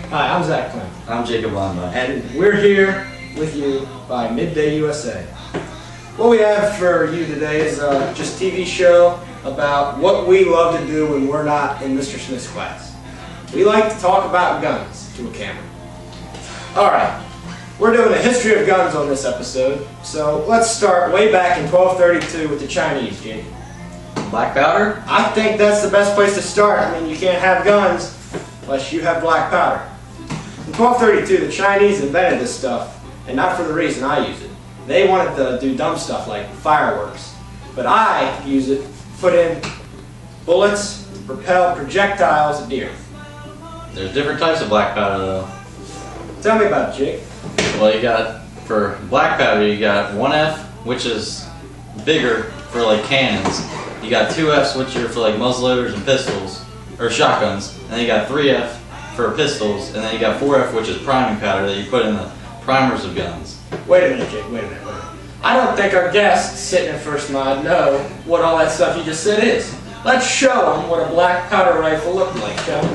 Hi, I'm Zach Clem. I'm Jacob Lundberg. And we're here with you by Midday USA. What we have for you today is just a TV show about what we love to do when we're not in Mr. Smith's class. We like to talk about guns to a camera. Alright, we're doing a history of guns on this episode, so let's start way back in 1232 with the Chinese, Jake. Black powder? I think that's the best place to start. I mean, you can't have guns unless you have black powder. In 1232, the Chinese invented this stuff, and not for the reason I use it. They wanted to do dumb stuff like fireworks. But I use it to put in bullets, propel projectiles at deer. There's different types of black powder though. Tell me about it, Jake. Well, you got, for black powder, you got 1F, which is bigger for like cannons. You got 2Fs, which are for like muzzleloaders and pistols, or shotguns. And then you got 3F for pistols, and then you got 4F, which is priming powder that you put in the primers of guns. Wait a minute, Jake, wait a minute. I don't think our guests sitting in First Mod know what all that stuff you just said is. Let's show them what a black powder rifle looks like, shall we?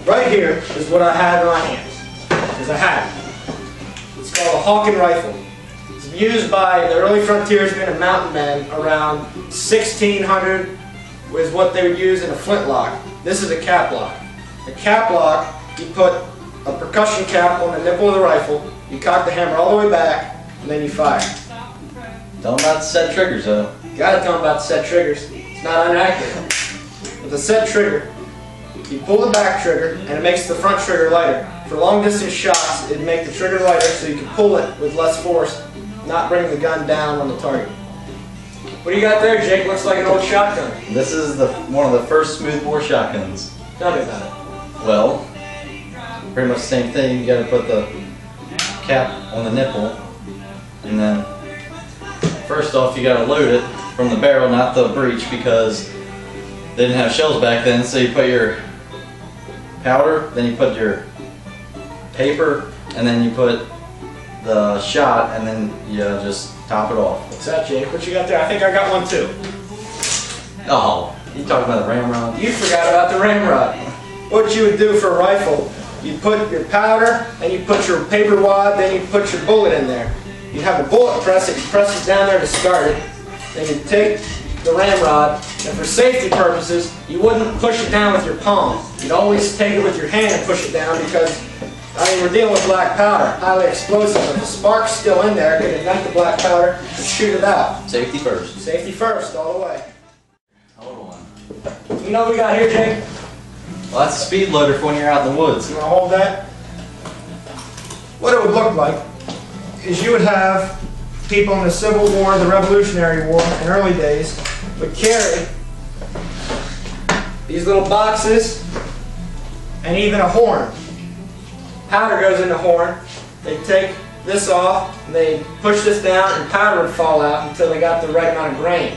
Right here is what I have in my hands. Is a hat. It's called a Hawken rifle. It's used by the early frontiersmen and mountain men around 1600 was what they would use in a flintlock. This is a cap lock. A cap lock, you put a percussion cap on the nipple of the rifle, you cock the hammer all the way back, and then you fire. Tell them about the set triggers though. You gotta tell them about the set triggers. It's not inaccurate. With a set trigger, you pull the back trigger, and it makes the front trigger lighter. For long distance shots, it'd make the trigger lighter so you can pull it with less force, not bring the gun down on the target. What do you got there, Jake? Looks like an old shotgun. This is one of the first smoothbore shotguns. Tell me about it. Well, pretty much the same thing. You gotta put the cap on the nipple, and then first off you gotta load it from the barrel, not the breech, because they didn't have shells back then. So you put your powder, then you put your paper, and then you put the shot, and then you just top it off. What's that, Jake? What you got there? I think I got one too. Oh, you talking about the ramrod? You forgot about the ramrod. What you would do for a rifle, you put your powder, and you put your paper wad, then you put your bullet in there. You have a bullet press it, you press it down there to start it, then you take the ramrod, and for safety purposes, you wouldn't push it down with your palm. You'd always take it with your hand and push it down because, I mean, we're dealing with black powder, highly explosive. If the spark's still in there, it could ignite the black powder and shoot it out. Safety first. Safety first, all the way. Hold on. You know what we got here, Jake? Well, that's a speed loader for when you're out in the woods. You want to hold that? What it would look like is you would have people in the Civil War, the Revolutionary War, in early days, would carry these little boxes and even a horn. Powder goes in the horn. They take this off, and they push this down, and powder would fall out until they got the right amount of grain.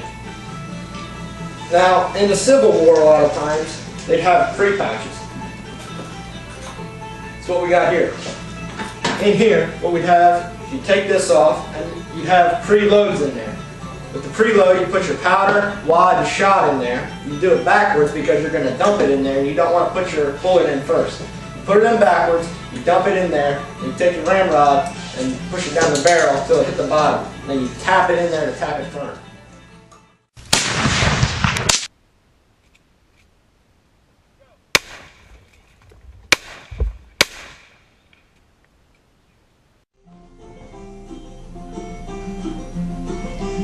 Now, in the Civil War, a lot of times, they'd have pre-pouches. That's what we got here. In here, what we'd have, you take this off, and you'd have preloads in there. With the preload, you put your powder, wad, and shot in there. You do it backwards because you're going to dump it in there, and you don't want to put your bullet in first. You put it in backwards, you dump it in there, and you take your ramrod and push it down the barrel until it hit the bottom. And then you tap it in there to tap it firm.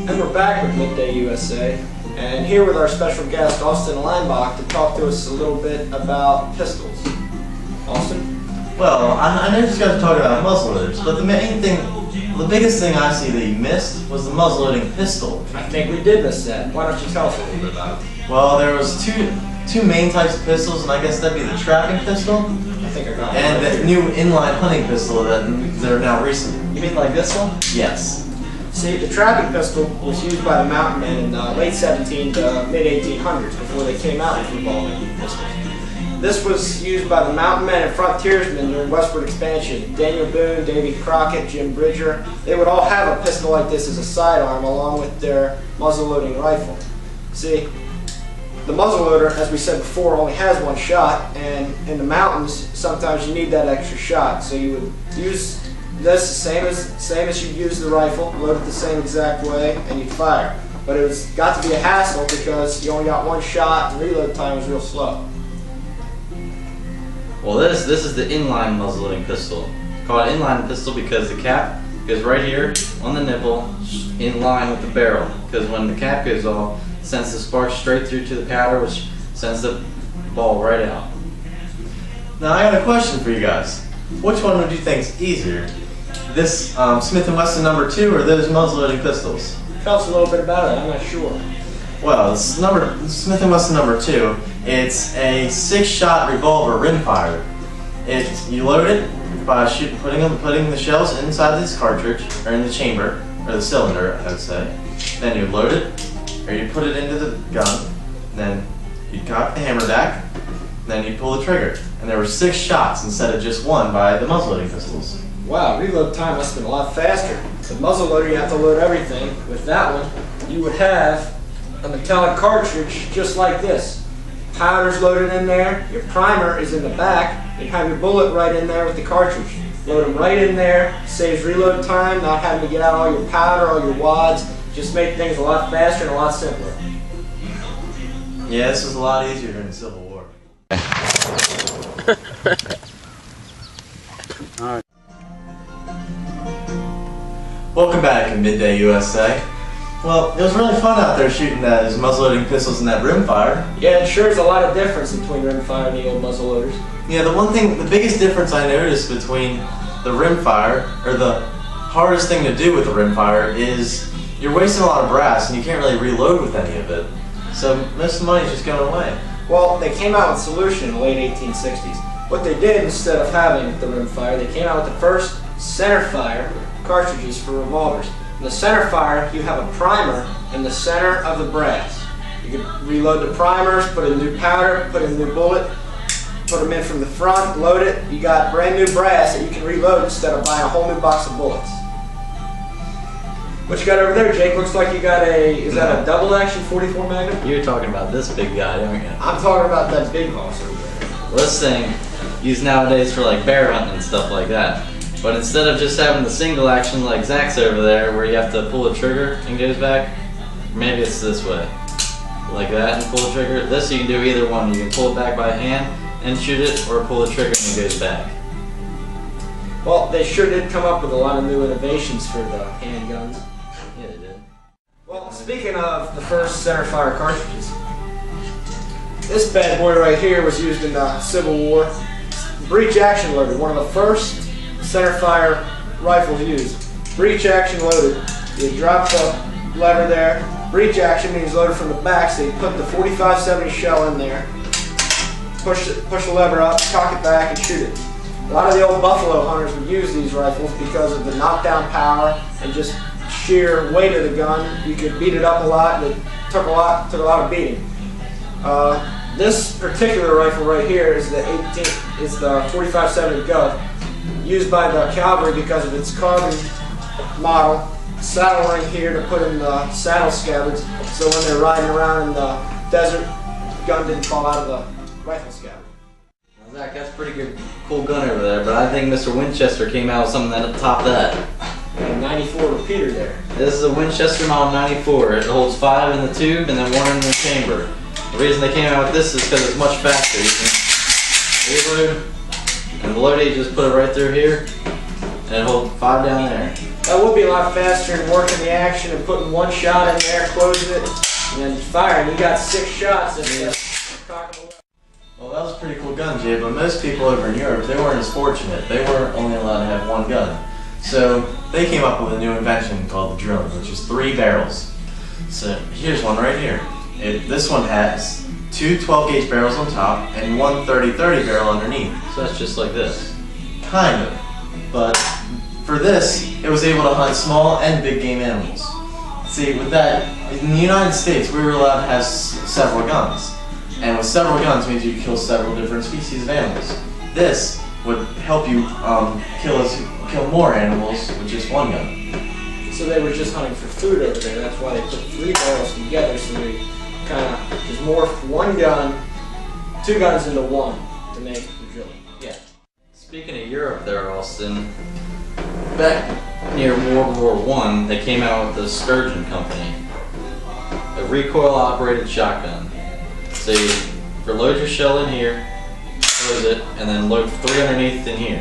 And we're back with Midday USA, and here with our special guest, Austin Leinbach, to talk to us a little bit about pistols. Austin? Well, I know you just got to talk about muzzleloaders, but the main thing, the biggest thing I see that you missed was the muzzleloading pistol. I think we did miss that. Why don't you tell us a little bit about it? Well, there was two main types of pistols, and I guess that'd be the trapping pistol I think I got and it. the new inline hunting pistol that are now recent. You mean like this one? Yes. See, the trapping pistol was used by the mountain men in the late 17 to mid 1800s before they came out with revolving pistols. This was used by the mountain men and frontiersmen during westward expansion. Daniel Boone, Davy Crockett, Jim Bridger, they would all have a pistol like this as a sidearm along with their muzzle-loading rifle. See, the muzzleloader, as we said before, only has one shot, and in the mountains, sometimes you need that extra shot. So you would use this same as you use the rifle, load it the same exact way, and you'd fire. But it was got to be a hassle because you only got one shot, and reload time was real slow. Well, this is the inline muzzleloading pistol. Call it inline pistol because the cap goes right here on the nipple, in line with the barrel. Because when the cap goes off, it sends the spark straight through to the powder, which sends the ball right out. Now I got a question for you guys. Which one would you think is easier? This Smith & Wesson number 2 or those muzzleloading pistols? Tell us a little bit about it. I'm not sure. Well, this Smith & Wesson number 2, it's a 6-shot revolver rimfire. You load it by putting the shells inside this cartridge, or in the chamber, or the cylinder, I would say. Then you load it, or you put it into the gun. Then you cock the hammer back. Then you pull the trigger. And there were 6 shots instead of just 1 by the muzzleloading pistols. Wow, reload time must have been a lot faster. The muzzleloader, you have to load everything. With that one, you would have a metallic cartridge just like this. Powder's loaded in there, your primer is in the back, you have your bullet right in there with the cartridge. Load them right in there, saves reload time, not having to get out all your powder, all your wads, just make things a lot faster and a lot simpler. Yeah, this was a lot easier during the Civil War. Welcome back in Midday USA. Well, it was really fun out there shooting those muzzleloading pistols in that rimfire. Yeah, it sure is a lot of difference between rimfire and the old muzzleloaders. Yeah, the biggest difference I noticed between the rimfire, or the hardest thing to do with the rimfire, is you're wasting a lot of brass and you can't really reload with any of it. So most of the money's just going away. Well, they came out with a solution in the late 1860s. What they did, instead of having the rimfire, they came out with the first centerfire cartridges for revolvers. In the centerfire, you have a primer in the center of the brass. You can reload the primers, put in new powder, put in a new bullet, put them in from the front, load it. You got brand new brass that you can reload instead of buying a whole new box of bullets. What you got over there, Jake? Looks like you got is that a double action 44 Magnum? You're talking about this big guy, aren't you? I'm talking about that big hoss over there. Well, this thing used nowadays for like bear hunting and stuff like that. But instead of just having the single action like Zach's over there, where you have to pull a trigger and it goes back, maybe it's this way, like that, and pull the trigger. This you can do either one. You can pull it back by hand and shoot it, or pull the trigger and it goes back. Well, they sure did come up with a lot of new innovations for the handguns. Yeah, they did. Well, speaking of the first centerfire cartridges, this bad boy right here was used in the Civil War. Breech action loaded, one of the first centerfire rifles used. Breech action loaded. You drop the lever there. Breech action means loaded from the back, so you put the 45-70 shell in there, push the lever up, cock it back, and shoot it. A lot of the old buffalo hunters would use these rifles because of the knockdown power and just sheer weight of the gun. You could beat it up a lot, and it took a lot of beating. This particular rifle right here is the 45-70 Gov, used by the cavalry because of its carbon model. Saddle ring here to put in the saddle scabbards, so when they're riding around in the desert, the gun didn't fall out of the rifle scabbard. Now, Zach, that's a pretty good, cool gun over there, but I think Mr. Winchester came out with something that top that. And 94 repeater there. This is a Winchester Model 94. It holds 5 in the tube and then 1 in the chamber. The reason they came out with this is because it's much faster. You can reload, and the load, you just put it right through here, and it holds 5 down there. That would be a lot faster than working the action and putting one shot in there, closing it, and then firing. You got 6 shots in there. Well, that was a pretty cool gun, Jay, but most people over in Europe, they weren't as fortunate. They weren't only allowed to have one gun. So they came up with a new invention called the drone, which is 3 barrels. So here's one right here. This one has 2 12-gauge barrels on top and 1 30-30 barrel underneath. So that's just like this. Kind of. But for this, it was able to hunt small and big game animals. See, with that, in the United States, we were allowed to have several guns. And with several guns means you kill several different species of animals. This would help you kill more animals with just one gun. So they were just hunting for food over there. That's why they put 3 barrels together, so they kind of just morphed one gun, two guns into one to make the drill. Yeah. Speaking of Europe there, Austin, back near World War I, they came out with the Sturgeon Company. A recoil-operated shotgun. So you load your shell in here, close it, and then load 3 underneath in here.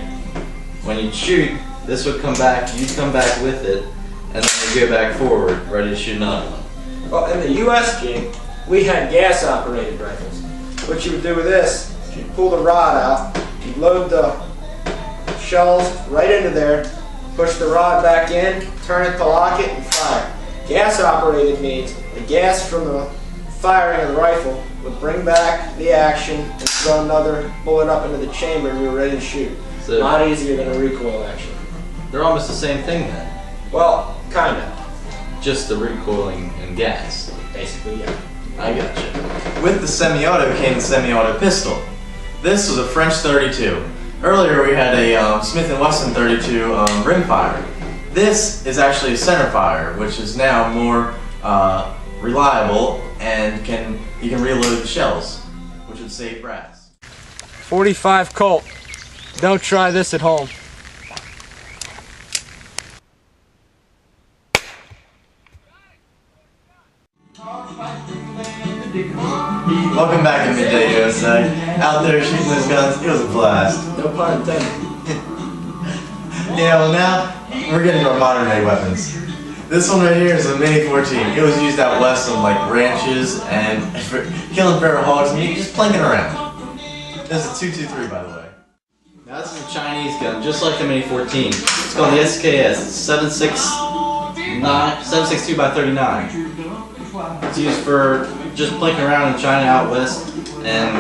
When you shoot, this would come back, you'd come back with it, and then you go back forward, ready to shoot another one. Well, in the U.S. gig, we had gas-operated rifles. What you would do with this, you'd pull the rod out, you'd load the shells right into there, push the rod back in, turn it to lock it, and fire. Gas-operated means the gas from the firing of the rifle would bring back the action and throw another bullet up into the chamber and we were ready to shoot. So, not easier than a recoil action. They're almost the same thing then. Well, kinda. Just the recoiling and gas. Basically, yeah. I gotcha. With the semi-auto came the semi-auto pistol. This was a French 32. Earlier we had a Smith & Wesson 32 rimfire. This is actually a centerfire, which is now more reliable and you can reload the shells, which would save brass. 45 Colt. Don't try this at home. Welcome back to Midday USA. Out there shooting those guns, it was a blast. No pun intended. Yeah, well now, we're getting to our modern day weapons. This one right here is a Mini 14. It was used out west on like ranches and for killing feral hogs and you just plinking around. This is a 223 by the way. Now this is a Chinese gun, just like the Mini 14. It's called the SKS. It's 7.62 by 39. It's used for just plinking around in China out west and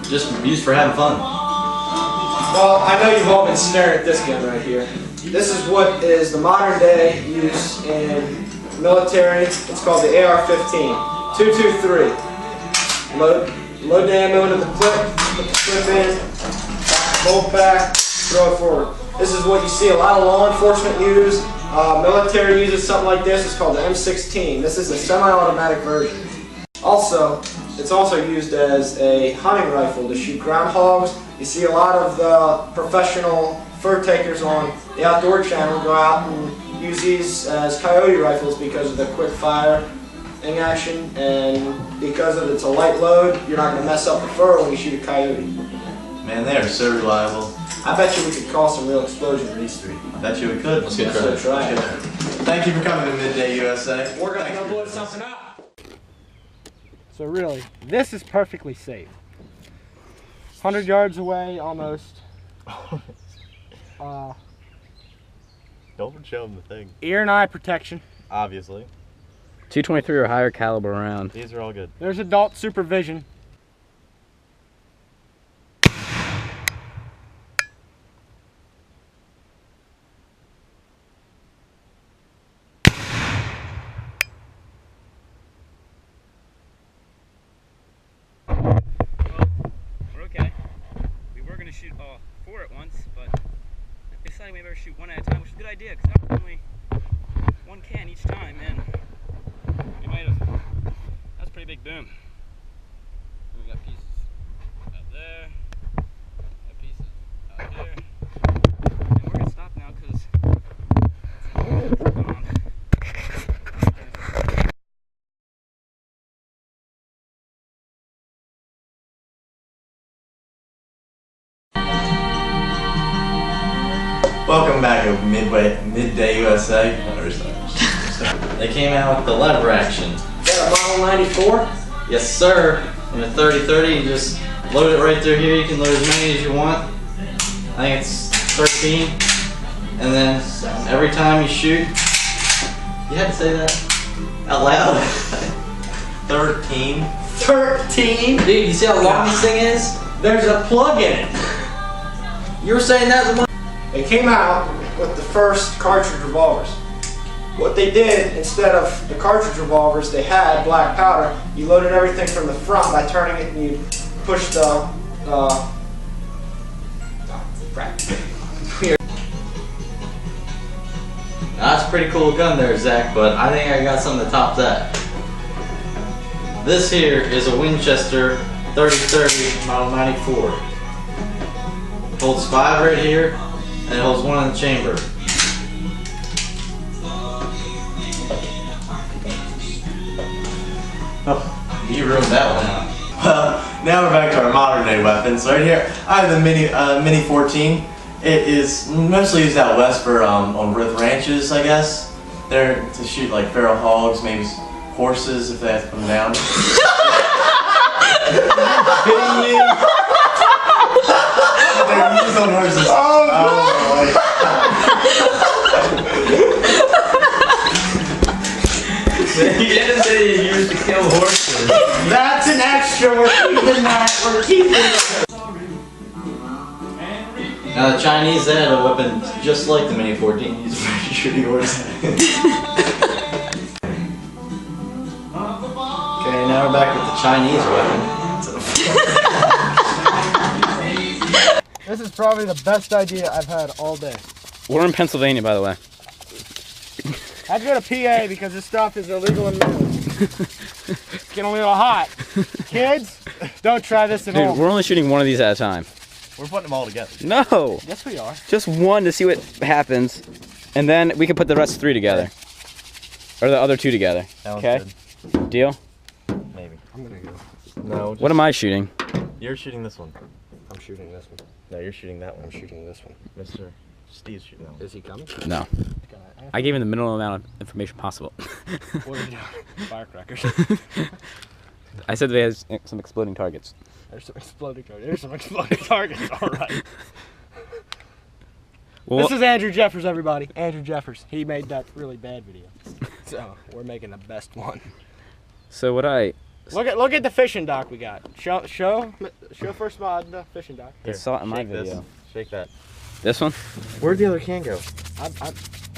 just used for having fun. Well, I know you've all been staring at this gun right here. This is what is the modern day use in military. It's called the AR-15. 223. Load the ammo into the clip, put the clip in, bolt back, throw it forward. This is what you see a lot of law enforcement use. Military uses something like this. It's called the M16. This is a semi-automatic version. Also, it's also used as a hunting rifle to shoot groundhogs. You see a lot of the professional fur takers on the Outdoor Channel go out and use these as coyote rifles because of the quick firing action and because of it's a light load, you're not going to mess up the fur when you shoot a coyote. Man, they are so reliable. I bet you we could cause some real explosions with these three. I bet you we could. Let's get So try it. Thank you for coming to Midday USA. We're going to blow something up. So really, this is perfectly safe. 100 yards away, almost. Don't show them the thing. Ear and eye protection. Obviously. 223 or higher caliber round. These are all good. There's adult supervision. Shoot all 4 at once, but they decided we better shoot 1 at a time, which is a good idea because that was only 1 can each time, and we might have. That's a pretty big boom. And we got pieces out there, got pieces out here, and we're gonna stop now because Welcome back to Midday USA. They came out with the lever action. Is that a Model 94? Yes, sir. In a 30-30, you just load it right through here. You can load as many as you want. I think it's 13. And then every time you shoot, you had to say that out loud. 13. 13? Dude, you see how long this thing is? There's a plug in it. You were saying that the They came out with the first cartridge revolvers. What they did, instead of the cartridge revolvers, they had black powder. You loaded everything from the front by turning it and you push the crap. That's a pretty cool gun there, Zach, but I think I got something to top that. This here is a Winchester 30-30 Model 94. It holds 5 right here, and it holds 1 in the chamber. Oh, you ruined that one out. Well, now we're back to our modern day weapons. Right here, I have the Mini 14. It is mostly used out west for on ranches, I guess. They're to shoot like feral hogs, maybe horses if they have to put them down. They're used on horses. You didn't say you used to kill horses. That's an extra. We're keeping that. We're keeping it. Now the Chinese, they had a weapon just like the Mini 14 used for shooting horses. Okay, now we're back with the Chinese weapon. This is probably the best idea I've had all day. We're in Pennsylvania, by the way. I'd go to PA because this stuff is illegal in Maryland. It's getting a little hot. Kids, don't try this at Dude, home. we're only shooting one of these at a time. We're putting them all together. No! Yes, we are. Just one to see what happens, and then we can put the rest 3 together. Or the other 2 together. Sounds Okay? good. Deal? Maybe. I'm gonna go. No. Just, What am I shooting? You're shooting this one. I'm shooting this one. No, you're shooting that one. I'm shooting this one. Mr. Steve's shooting that one. Is he coming? No. I gave him the minimum amount of information possible. What are you doing? Firecrackers. I said they had some exploding targets. There's some exploding targets. There's some exploding targets. All right. Well, This is Andrew Jeffers, everybody. Andrew Jeffers. He made that really bad video. So we're making the best one. so what I Look at the fishing dock we got. Show First Mod the fishing dock. I saw it in my Shake this. video. Shake that. This one? Where'd the other can go?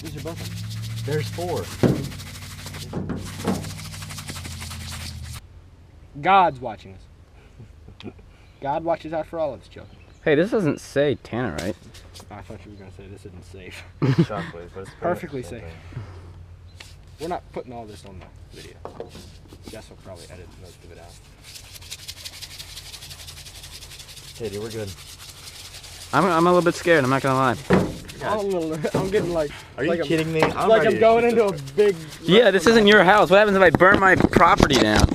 These are both. There's 4. God's watching us. God watches out for all of us, Joe. Hey, this doesn't say tannerite. I thought you were gonna say this isn't safe. Shockwave, but it's Perfectly pretty much the safe. same We're not putting all this on the video. Jess will probably edit most of it out. thing. Katie, we're good. I'm a little bit scared, I'm not gonna lie. I'm getting like. Are you like kidding me? It's like I'm going into a big. Yeah, this isn't your house. What happens if I burn my property down?